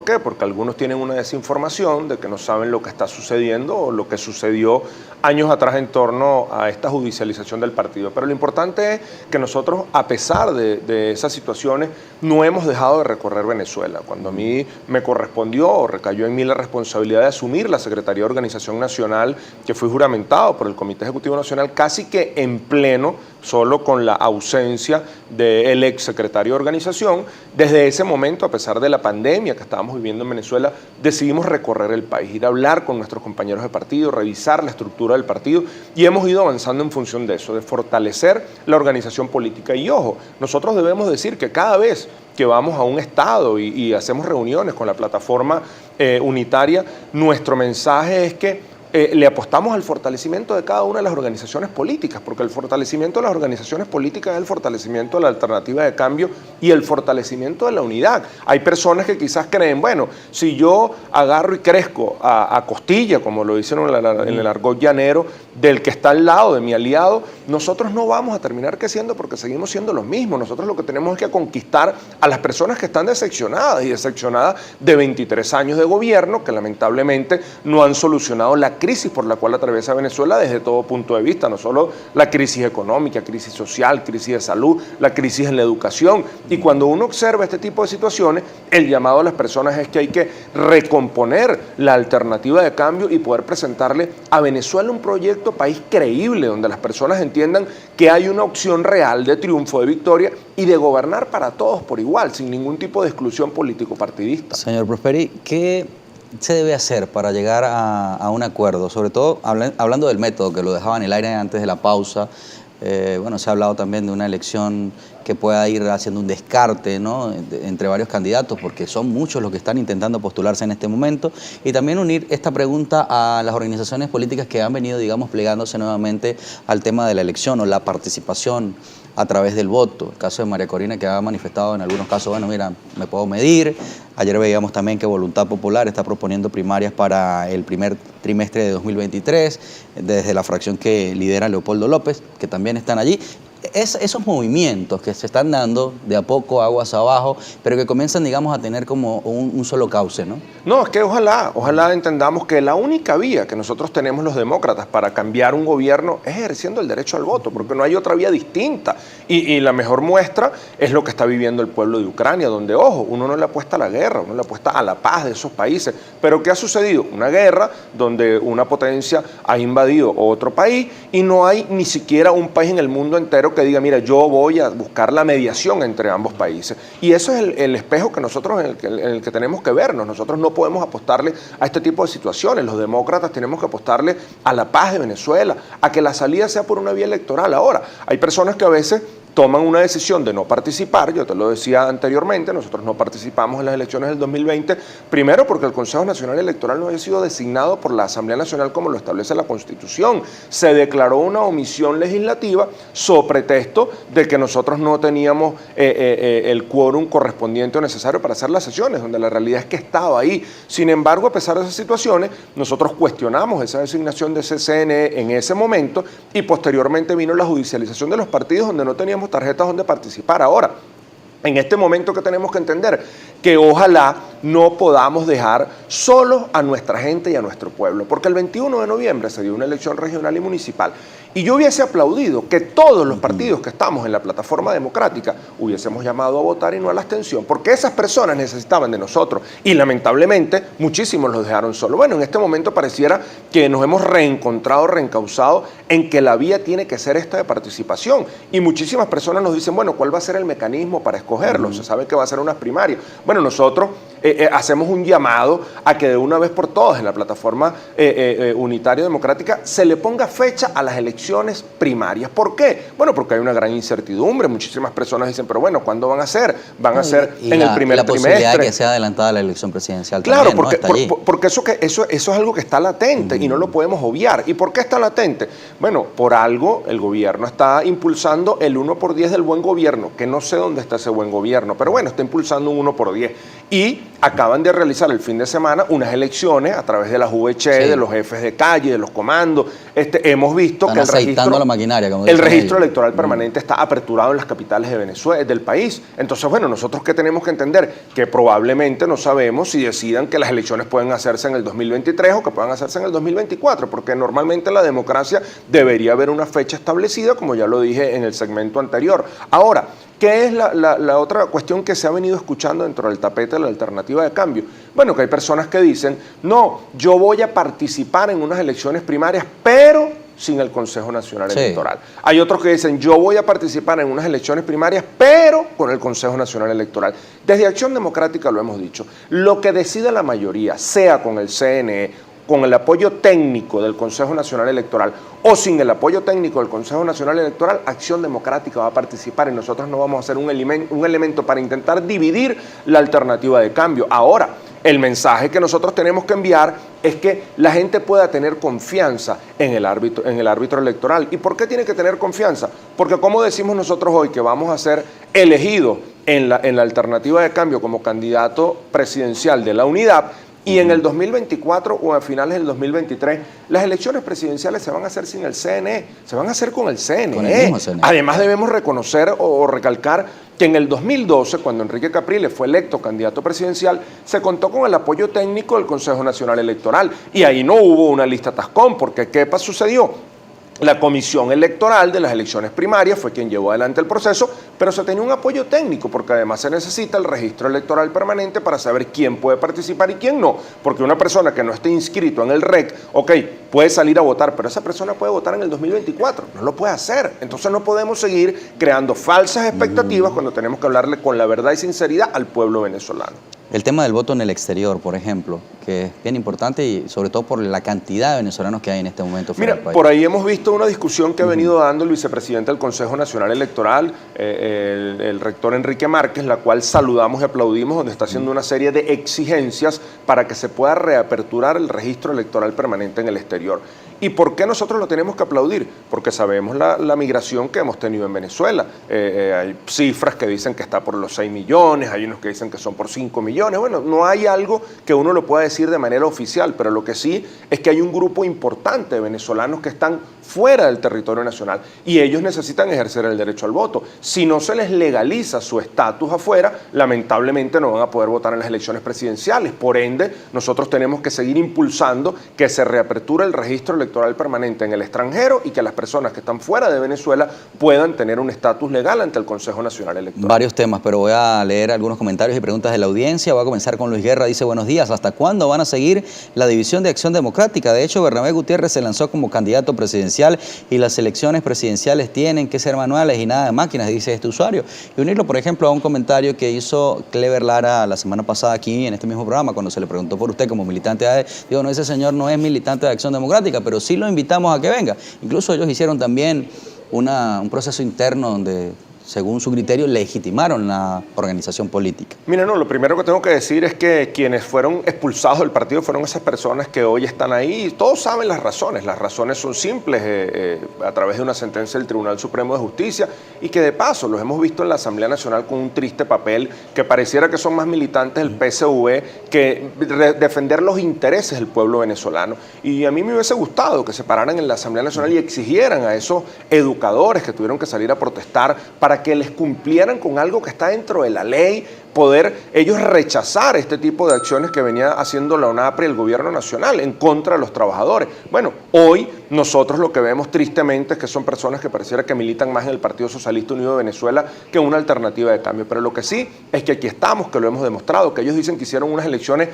qué? Porque algunos tienen una desinformación de que no saben lo que está sucediendo o lo que sucedió años atrás en torno a esta judicialización del partido. Pero lo importante es que nosotros, a pesar de esas situaciones, no hemos dejado de recorrer Venezuela. Cuando a mí me correspondió o recayó en mí la responsabilidad de asumir la Secretaría de Organización Nacional, que fui juramentado por el Comité Ejecutivo Nacional, casi que en pleno, solo con la ausencia del exsecretario de Organización, desde ese momento, a pesar de la pandemia que estábamos viviendo en Venezuela, decidimos recorrer el país, ir a hablar con nuestros compañeros de partido, revisar la estructura del partido, y hemos ido avanzando en función de eso, de fortalecer la organización política. Y ojo, nosotros debemos decir que cada vez que vamos a un estado y hacemos reuniones con la plataforma unitaria, nuestro mensaje es que le apostamos al fortalecimiento de cada una de las organizaciones políticas, porque el fortalecimiento de las organizaciones políticas es el fortalecimiento de la alternativa de cambio y el fortalecimiento de la unidad. Hay personas que quizás creen, bueno, si yo agarro y crezco a costilla, como lo dicen en el argot llanero, del que está al lado de mi aliado, nosotros no vamos a terminar creciendo porque seguimos siendo los mismos. Nosotros lo que tenemos es que conquistar a las personas que están decepcionadas de 23 años de gobierno, que lamentablemente no han solucionado la crisis por la cual atraviesa Venezuela desde todo punto de vista, no solo la crisis económica, crisis social, crisis de salud, la crisis en la educación. Y cuando uno observa este tipo de situaciones, el llamado a las personas es que hay que recomponer la alternativa de cambio y poder presentarle a Venezuela un proyecto país creíble, donde las personas entiendan que hay una opción real de triunfo, de victoria y de gobernar para todos por igual, sin ningún tipo de exclusión político-partidista. Señor Prosperi, ¿qué se debe hacer para llegar a un acuerdo? Sobre todo hablando del método, que lo dejaba en el aire antes de la pausa. Bueno, se ha hablado también de una elección que pueda ir haciendo un descarte, ¿no?, entre varios candidatos, porque son muchos los que están intentando postularse en este momento, y también unir esta pregunta a las organizaciones políticas que han venido, digamos, plegándose nuevamente al tema de la elección o la participación a través del voto. El caso de María Corina, que ha manifestado en algunos casos, bueno, mira, me puedo medir. Ayer veíamos también que Voluntad Popular está proponiendo primarias para el primer trimestre de 2023, desde la fracción que lidera Leopoldo López, que también están allí. Esos movimientos que se están dando de a poco, aguas abajo, pero que comienzan, digamos, a tener como un solo cauce, ¿no? No, es que ojalá entendamos que la única vía que nosotros tenemos los demócratas para cambiar un gobierno es ejerciendo el derecho al voto, porque no hay otra vía distinta. Y la mejor muestra es lo que está viviendo el pueblo de Ucrania, donde, ojo, uno no le apuesta a la guerra, uno le apuesta a la paz de esos países. Pero ¿qué ha sucedido? Una guerra donde una potencia ha invadido otro país y no hay ni siquiera un país en el mundo entero que diga, mira, yo voy a buscar la mediación entre ambos países. Y eso es el espejo que nosotros en el que tenemos que vernos. Nosotros no podemos apostarle a este tipo de situaciones. Los demócratas tenemos que apostarle a la paz de Venezuela, a que la salida sea por una vía electoral. Ahora, hay personas que a veces toman una decisión de no participar. Yo te lo decía anteriormente, nosotros no participamos en las elecciones del 2020, primero porque el Consejo Nacional Electoral no había sido designado por la Asamblea Nacional como lo establece la Constitución. Se declaró una omisión legislativa so pretexto de que nosotros no teníamos el quórum correspondiente o necesario para hacer las sesiones, donde la realidad es que estaba ahí. Sin embargo, a pesar de esas situaciones, nosotros cuestionamos esa designación de CNE en ese momento y posteriormente vino la judicialización de los partidos donde no teníamos tarjetas donde participar. Ahora, en este momento que tenemos que entender que ojalá no podamos dejar solos a nuestra gente y a nuestro pueblo, porque el 21 de noviembre se dio una elección regional y municipal y yo hubiese aplaudido que todos los partidos que estamos en la plataforma democrática hubiésemos llamado a votar y no a la abstención, porque esas personas necesitaban de nosotros y lamentablemente muchísimos los dejaron solos. Bueno, en este momento pareciera que nos hemos reencauzado en que la vía tiene que ser esta de participación y muchísimas personas nos dicen, bueno, ¿cuál va a ser el mecanismo para escogerlo? Se sabe que va a ser unas primarias. Bueno, nosotros hacemos un llamado a que de una vez por todas en la plataforma unitaria democrática se le ponga fecha a las elecciones primarias. ¿Por qué? Bueno, porque hay una gran incertidumbre. Muchísimas personas dicen, pero bueno, ¿cuándo van a ser? Van a ser en el primer trimestre. La posibilidad de que sea adelantada la elección presidencial claro, también, porque, porque eso es algo que está latente y no lo podemos obviar. ¿Y por qué está latente? Bueno, por algo el gobierno está impulsando el 1 por 10 del buen gobierno, que no sé dónde está ese buen gobierno, pero bueno, está impulsando un 1 por 10. y acaban de realizar el fin de semana unas elecciones a través de las VC, Sí. de los jefes de calle, de los comandos. Hemos visto Están que el aceitando registro, la maquinaria, como el dicen registro ellos. electoral permanente está aperturado en las capitales de Venezuela, del país. Entonces, bueno, nosotros qué tenemos que entender, que probablemente no sabemos si decidan que las elecciones pueden hacerse en el 2023 o que puedan hacerse en el 2024, porque normalmente en la democracia debería haber una fecha establecida, como ya lo dije en el segmento anterior. Ahora, ¿qué es la otra cuestión que se ha venido escuchando dentro del tapete de la alternativa de cambio? Bueno, que hay personas que dicen, no, yo voy a participar en unas elecciones primarias, pero sin el Consejo Nacional Sí. Electoral. Hay otros que dicen, yo voy a participar en unas elecciones primarias, pero con el Consejo Nacional Electoral. Desde Acción Democrática lo hemos dicho, lo que decida la mayoría, sea con el CNE, con el apoyo técnico del Consejo Nacional Electoral o sin el apoyo técnico del Consejo Nacional Electoral, Acción Democrática va a participar y nosotros no vamos a hacer un elemento para intentar dividir la alternativa de cambio. Ahora, el mensaje que nosotros tenemos que enviar es que la gente pueda tener confianza en el árbitro electoral. ¿Y por qué tiene que tener confianza? Porque como decimos nosotros hoy que vamos a ser elegidos en la alternativa de cambio como candidato presidencial de la unidad, y en el 2024 o a finales del 2023, las elecciones presidenciales se van a hacer sin el CNE, se van a hacer con el CNE. Con el mismo CNE. Además debemos reconocer o recalcar que en el 2012, cuando Enrique Capriles fue electo candidato presidencial, se contó con el apoyo técnico del Consejo Nacional Electoral y ahí no hubo una lista tascón, porque ¿qué sucedió? La Comisión Electoral de las elecciones primarias fue quien llevó adelante el proceso, pero se tenía un apoyo técnico, porque además se necesita el registro electoral permanente para saber quién puede participar y quién no. Porque una persona que no esté inscrito en el REC, ok, puede salir a votar, pero esa persona puede votar en el 2024, no lo puede hacer. Entonces no podemos seguir creando falsas expectativas cuando tenemos que hablarle con la verdad y sinceridad al pueblo venezolano. El tema del voto en el exterior, por ejemplo, que es bien importante y sobre todo por la cantidad de venezolanos que hay en este momento fuera del Mira, país. por ahí hemos visto una discusión que ha venido dando el vicepresidente del Consejo Nacional Electoral, el rector Enrique Márquez, la cual saludamos y aplaudimos, donde está haciendo una serie de exigencias para que se pueda reaperturar el registro electoral permanente en el exterior. ¿Y por qué nosotros lo tenemos que aplaudir? Porque sabemos la migración que hemos tenido en Venezuela. Hay cifras que dicen que está por los 6 millones, hay unos que dicen que son por 5 millones. Bueno, no hay algo que uno lo pueda decir de manera oficial, pero lo que sí es que hay un grupo importante de venezolanos que están fuera del territorio nacional y ellos necesitan ejercer el derecho al voto. Si no se les legaliza su estatus afuera, lamentablemente no van a poder votar en las elecciones presidenciales. Por ende, nosotros tenemos que seguir impulsando que se reaperture el registro electoral permanente en el extranjero y que las personas que están fuera de Venezuela puedan tener un estatus legal ante el Consejo Nacional Electoral. Varios temas, pero voy a leer algunos comentarios y preguntas de la audiencia. Voy a comenzar con Luis Guerra. Dice, buenos días. ¿Hasta cuándo van a seguir la división de Acción Democrática? De hecho, Bernabé Gutiérrez se lanzó como candidato presidencial y las elecciones presidenciales tienen que ser manuales y nada de máquinas, dice este usuario. Y unirlo, por ejemplo, a un comentario que hizo Clever Lara la semana pasada aquí en este mismo programa, cuando se le preguntó por usted como militante de ADE. Digo, no, ese señor no es militante de Acción Democrática, pero sí lo invitamos a que venga. Incluso ellos hicieron también un proceso interno donde, según su criterio, legitimaron la organización política. Mira, no, lo primero que tengo que decir es que quienes fueron expulsados del partido fueron esas personas que hoy están ahí y todos saben las razones son simples a través de una sentencia del Tribunal Supremo de Justicia y que de paso los hemos visto en la Asamblea Nacional con un triste papel que pareciera que son más militantes del PSV que defender los intereses del pueblo venezolano. Y a mí me hubiese gustado que se pararan en la Asamblea Nacional y exigieran a esos educadores que tuvieron que salir a protestar para que les cumplieran con algo que está dentro de la ley, poder ellos rechazar este tipo de acciones que venía haciendo la ONAPRE y el gobierno nacional en contra de los trabajadores. Bueno, hoy nosotros lo que vemos tristemente es que son personas que pareciera que militan más en el Partido Socialista Unido de Venezuela que una alternativa de cambio. Pero lo que sí es que aquí estamos, que lo hemos demostrado, que ellos dicen que hicieron unas elecciones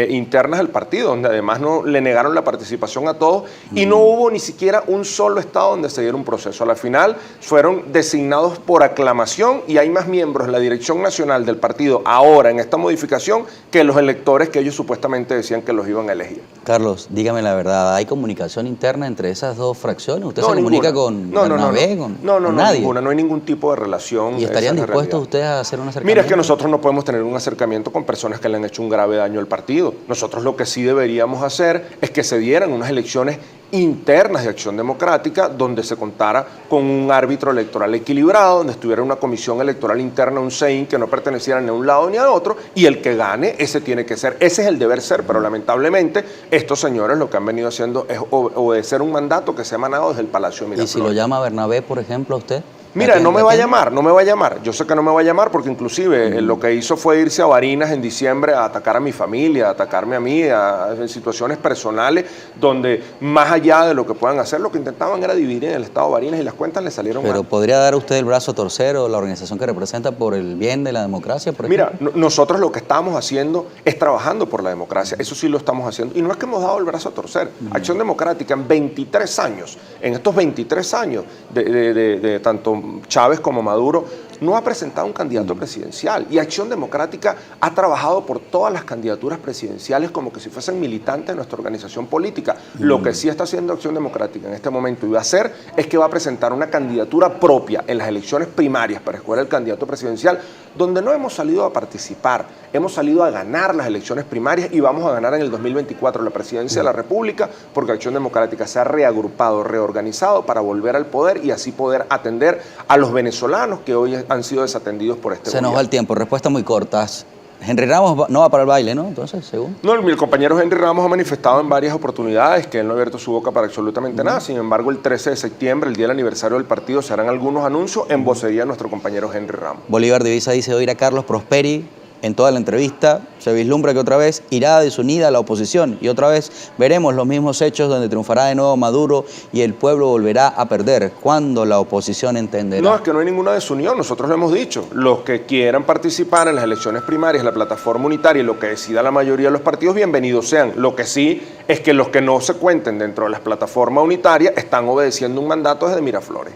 internas del partido, donde además no le negaron la participación a todos y no hubo ni siquiera un solo estado donde se diera un proceso. A la final fueron designados por aclamación y hay más miembros en la dirección nacional del partido ahora en esta modificación que los electores que ellos supuestamente decían que los iban a elegir. Carlos, dígame la verdad, ¿hay comunicación interna entre esas dos fracciones? ¿Usted No, se comunica ninguna. con Bernabé? con nadie? Ninguna, no hay ningún tipo de relación. ¿Y estarían esa es la dispuestos realidad. ustedes a hacer un acercamiento? Mira, es que nosotros no podemos tener un acercamiento con personas que le han hecho un grave daño al partido. Nosotros lo que sí deberíamos hacer es que se dieran unas elecciones internas de Acción Democrática, donde se contara con un árbitro electoral equilibrado, donde estuviera una comisión electoral interna, un CEIN, que no perteneciera ni a un lado ni a otro, y el que gane, ese tiene que ser, ese es el deber ser, pero lamentablemente estos señores lo que han venido haciendo es obedecer un mandato que se ha emanado desde el Palacio de Miraflores. ¿Y si lo llama Bernabé, por ejemplo, a usted? Mira, no me va a llamar, no me va a llamar. Yo sé que no me va a llamar porque inclusive lo que hizo fue irse a Barinas en diciembre a atacar a mi familia, a atacarme a mí, en situaciones personales donde más allá de lo que puedan hacer, lo que intentaban era dividir en el estado de Barinas y las cuentas le salieron mal. Pero ¿podría dar usted el brazo a torcer o la organización que representa por el bien de la democracia, por ejemplo? Mira, nosotros lo que estamos haciendo es trabajando por la democracia, eso sí lo estamos haciendo. Y no es que hemos dado el brazo a torcer. Acción Democrática en 23 años, en estos 23 años de tanto Chávez como Maduro, no ha presentado un candidato presidencial. Y Acción Democrática ha trabajado por todas las candidaturas presidenciales como que si fuesen militantes de nuestra organización política. Lo que sí está haciendo Acción Democrática en este momento y va a hacer es que va a presentar una candidatura propia en las elecciones primarias para escoger el candidato presidencial, donde no hemos salido a participar, hemos salido a ganar las elecciones primarias y vamos a ganar en el 2024 la presidencia de la República, porque Acción Democrática se ha reagrupado, reorganizado para volver al poder y así poder atender a los venezolanos que hoy han sido desatendidos por este gobierno. Se nos va el tiempo, respuestas muy cortas. Henry Ramos no va para el baile, ¿no? Entonces, según. No, mi compañero Henry Ramos ha manifestado en varias oportunidades que él no ha abierto su boca para absolutamente nada. Sin embargo, el 13 de septiembre, el día del aniversario del partido, se harán algunos anuncios en vocería de nuestro compañero Henry Ramos. Bolívar Divisa dice oír a Carlos Prosperi en toda la entrevista. Se vislumbra que otra vez irá desunida la oposición y otra vez veremos los mismos hechos donde triunfará de nuevo Maduro y el pueblo volverá a perder. ¿Cuándo la oposición entenderá? No, es que no hay ninguna desunión, nosotros lo hemos dicho. Los que quieran participar en las elecciones primarias, la plataforma unitaria y lo que decida la mayoría de los partidos, bienvenidos sean. Lo que sí es que los que no se cuenten dentro de las plataformas unitarias están obedeciendo un mandato desde Miraflores.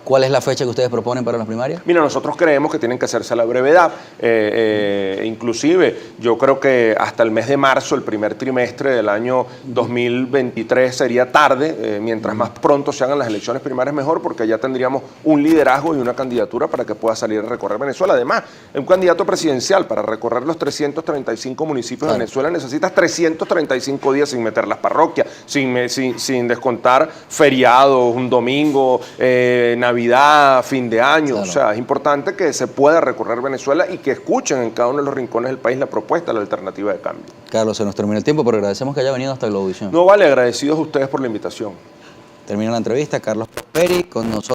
¿Cuál es la fecha que ustedes proponen para las primarias? Mira, nosotros creemos que tienen que hacerse a la brevedad. Inclusive, yo creo que hasta el mes de marzo, el primer trimestre del año 2023 sería tarde. Mientras más pronto se hagan las elecciones primarias, mejor, porque ya tendríamos un liderazgo y una candidatura para que pueda salir a recorrer Venezuela. Además, un candidato presidencial para recorrer los 335 municipios de Venezuela necesitas 335 días sin meter las parroquias, sin descontar feriados, un domingo, Navidad, fin de año. Claro. O sea, es importante que se pueda recorrer Venezuela y que escuchen en cada uno de los rincones del país la propuesta, la alternativa de cambio. Carlos, se nos termina el tiempo, pero agradecemos que haya venido hasta Globovisión. No, vale, agradecidos a ustedes por la invitación. Termina la entrevista, Carlos Prosperi con nosotros.